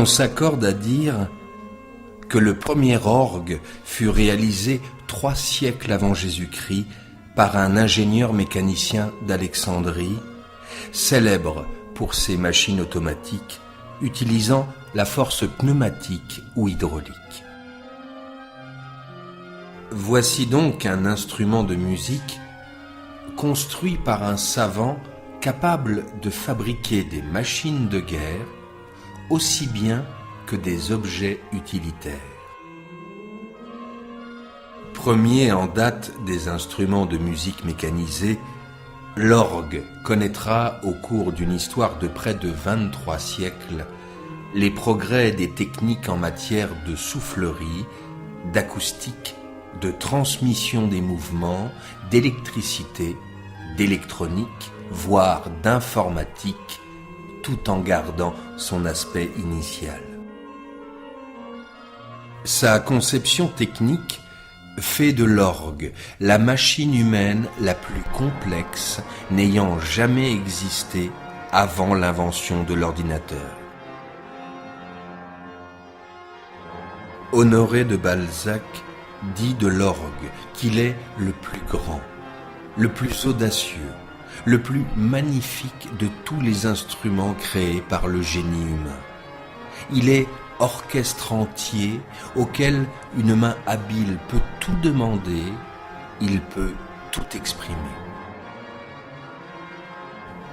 On s'accorde à dire que le premier orgue fut réalisé 3 siècles avant Jésus-Christ par un ingénieur mécanicien d'Alexandrie, célèbre pour ses machines automatiques utilisant la force pneumatique ou hydraulique. Voici donc un instrument de musique construit par un savant capable de fabriquer des machines de guerre aussi bien que des objets utilitaires. Premier en date des instruments de musique mécanisés, l'orgue connaîtra au cours d'une histoire de près de 23 siècles les progrès des techniques en matière de soufflerie, d'acoustique, de transmission des mouvements, d'électricité, d'électronique, voire d'informatique, tout en gardant son aspect initial. Sa conception technique fait de l'orgue la machine humaine la plus complexe n'ayant jamais existé avant l'invention de l'ordinateur. Honoré de Balzac dit de l'orgue qu'il est le plus grand, le plus audacieux, le plus magnifique de tous les instruments créés par le génie humain. Il est orchestre entier auquel une main habile peut tout demander, il peut tout exprimer.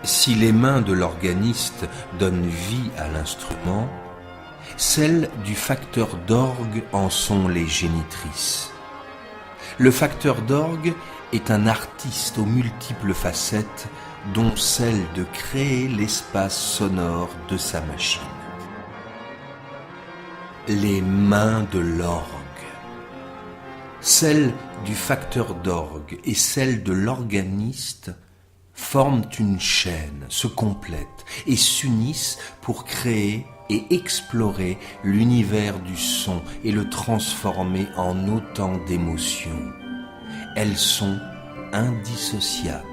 Si les mains de l'organiste donnent vie à l'instrument, celles du facteur d'orgue en sont les génitrices. Le facteur d'orgue est un artiste aux multiples facettes, dont celle de créer l'espace sonore de sa machine. Les mains de l'orgue. Celles du facteur d'orgue et celles de l'organiste forment une chaîne, se complètent et s'unissent pour créer et explorer l'univers du son et le transformer en autant d'émotions. Elles sont indissociables.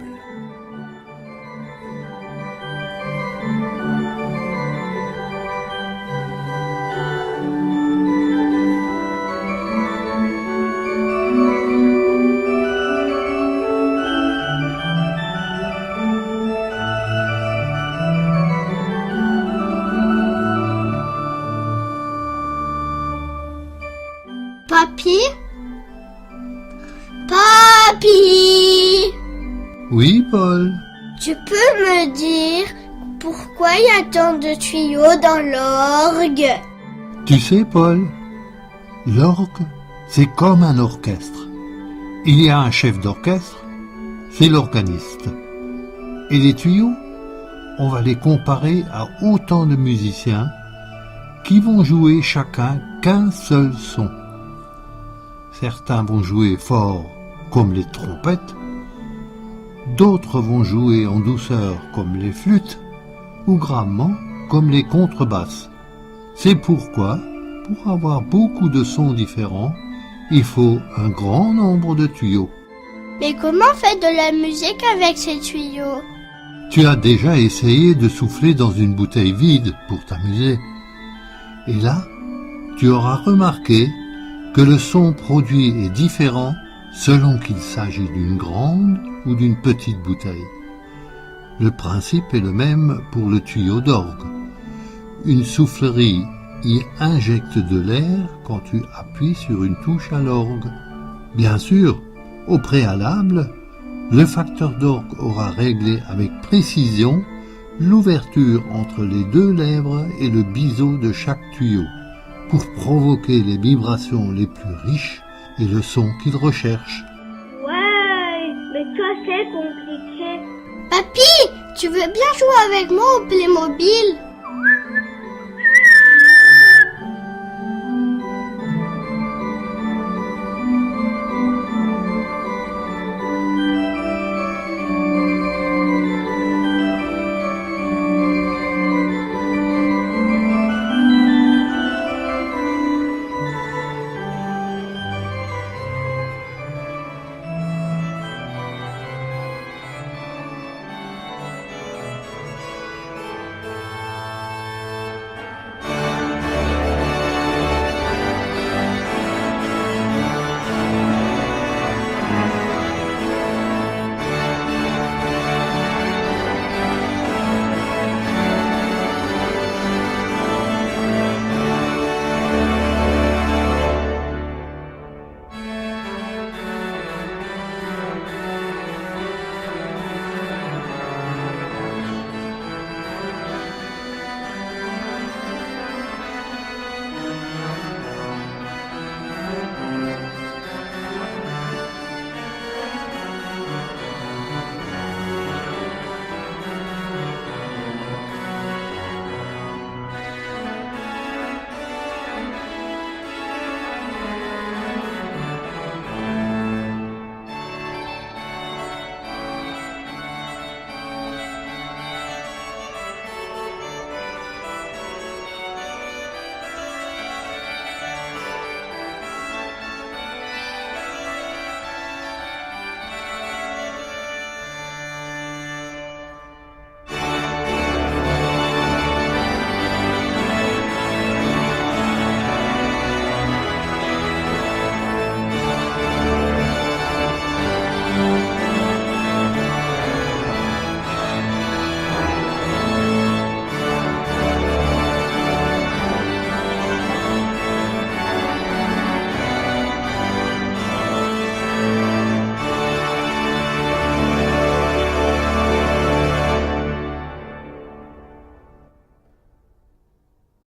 Papy? Papy! Oui, Paul. Tu peux me dire pourquoi il y a tant de tuyaux dans l'orgue? Tu sais, Paul, l'orgue, c'est comme un orchestre. Il y a un chef d'orchestre, c'est l'organiste. Et les tuyaux, on va les comparer à autant de musiciens qui vont jouer chacun qu'un seul son. Certains vont jouer fort comme les trompettes, d'autres vont jouer en douceur comme les flûtes ou gravement comme les contrebasses. C'est pourquoi, pour avoir beaucoup de sons différents, il faut un grand nombre de tuyaux. Mais comment on fait de la musique avec ces tuyaux? Tu as déjà essayé de souffler dans une bouteille vide pour t'amuser. Et là, tu auras remarqué que le son produit est différent selon qu'il s'agit d'une grande ou d'une petite bouteille. Le principe est le même pour le tuyau d'orgue. Une soufflerie y injecte de l'air quand tu appuies sur une touche à l'orgue. Bien sûr, au préalable, le facteur d'orgue aura réglé avec précision l'ouverture entre les 2 lèvres et le biseau de chaque tuyau, pour provoquer les vibrations les plus riches et le son qu'il recherche. Ouais, mais ça c'est compliqué. Papy, tu veux bien jouer avec moi au Playmobil?